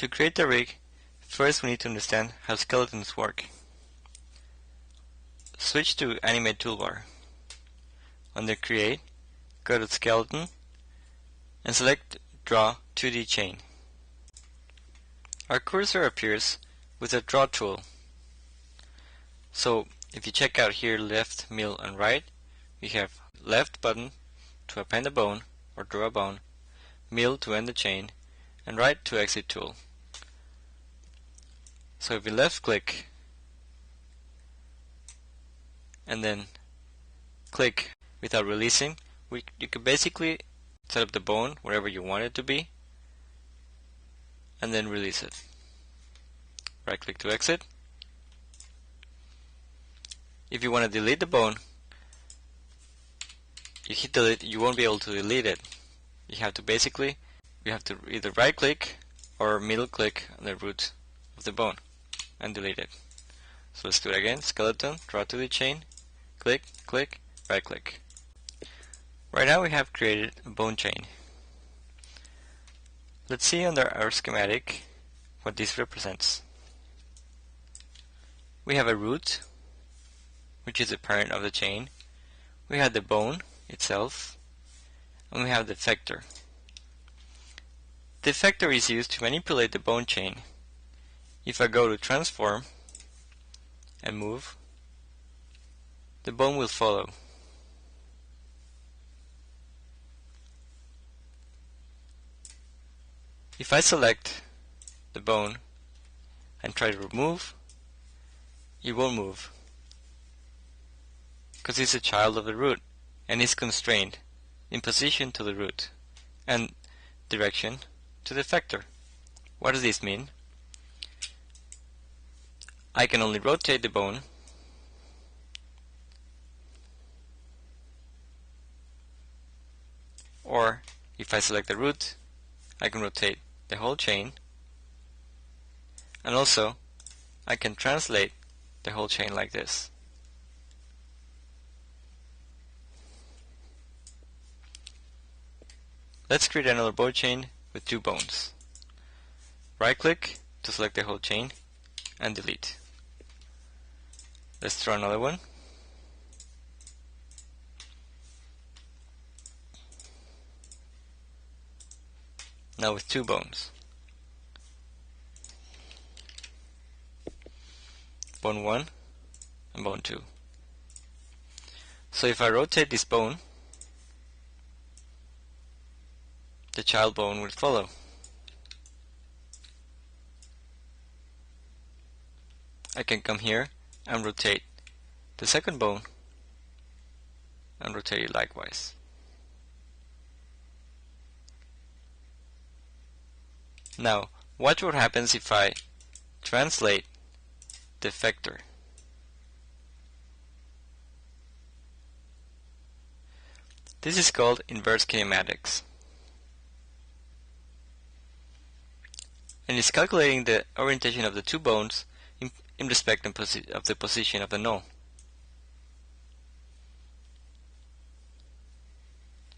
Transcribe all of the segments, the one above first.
To create the rig, first we need to understand how skeletons work. Switch to Animate toolbar. Under Create, go to Skeleton and select Draw 2D Chain. Our cursor appears with the Draw tool. So if you check out here left, middle and right, we have left button to append a bone or draw a bone, middle to end the chain, and right to exit tool. So if we left click and then click without releasing, you can basically set up the bone wherever you want it to be and then release it. Right click to exit. If you want to delete the bone, you hit delete, you won't be able to delete it. You have to either right click or middle click on the root of the bone and delete it. So let's do it again. Skeleton, draw to the chain, click, click, right click. Right now we have created a bone chain. Let's see under our schematic what this represents. We have a root, which is the parent of the chain. We have the bone itself, and we have the effector. The effector is used to manipulate the bone chain. If I go to transform and move, the bone will follow. If I select the bone and try to remove, it won't move because it's a child of the root and is constrained in position to the root and direction to the effector. What does this mean? I can only rotate the bone or if I select the root, I can rotate the whole chain, and also I can translate the whole chain like this. Let's create another bone chain with two bones. Right click to select the whole chain and delete. Let's draw another one. Now with two bones. Bone 1 and bone 2. So if I rotate this bone, the child bone will follow. I can come here and rotate the second bone and rotate it likewise. Now, watch what happens if I translate the effector. This is called inverse kinematics, and it's calculating the orientation of the two bones in respect of the position of the null.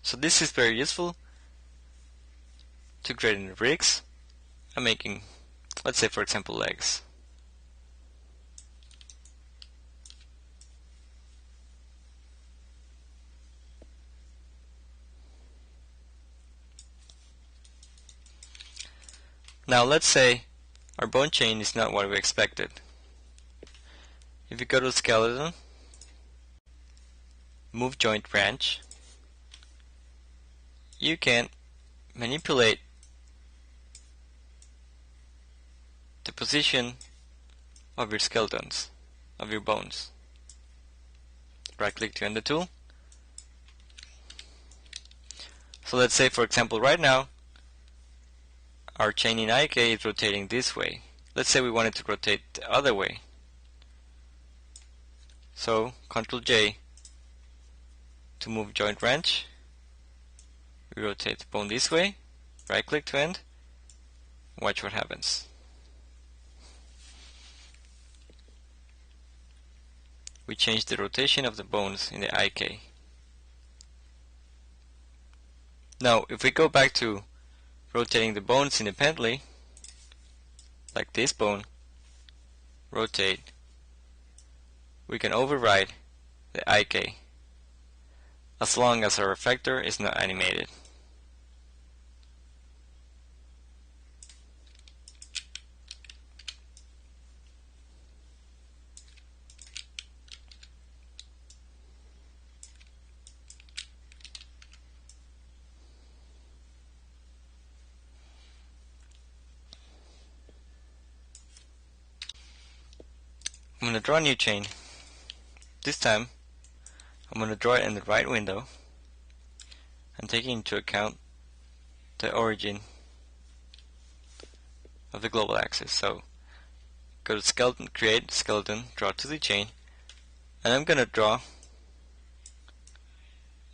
So this is very useful to creating rigs and making, let's say for example, legs. Now let's say our bone chain is not what we expected. If you go to skeleton, move joint branch, you can manipulate the position of your skeletons, of your bones. Right click to end the tool. So let's say for example right now our chain in IK is rotating this way. Let's say we wanted to rotate the other way. So Ctrl J to move joint branch. We rotate the bone this way, right click to end, watch what happens. We change the rotation of the bones in the IK. Now if we go back to rotating the bones independently, like this bone, rotate, we can override the IK as long as our effector is not animated. I'm going to draw a new chain. This time I'm going to draw it in the right window and taking into account the origin of the global axis. So go to skeleton, create skeleton, draw to the chain, and I'm going to draw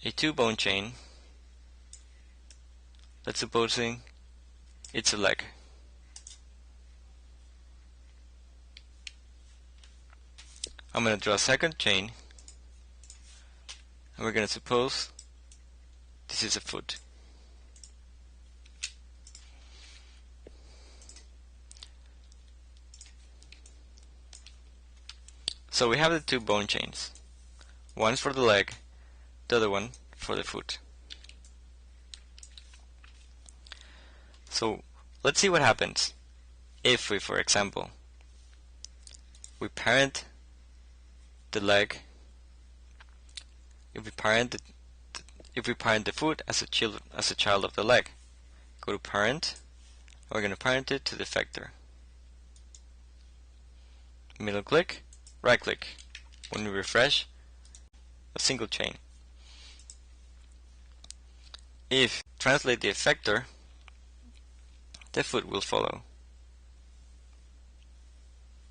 a 2-bone chain that's supposing it's a leg. I'm going to draw a second chain, and we're going to suppose this is a foot. So we have the 2 bone chains. One's for the leg, the other one for the foot. So let's see what happens if we, for example, we parent the leg, if we parent the foot as a child of the leg. Go to parent, we're going to parent it to the effector. Middle click, right click. When we refresh, a single chain. If translate the effector, the foot will follow.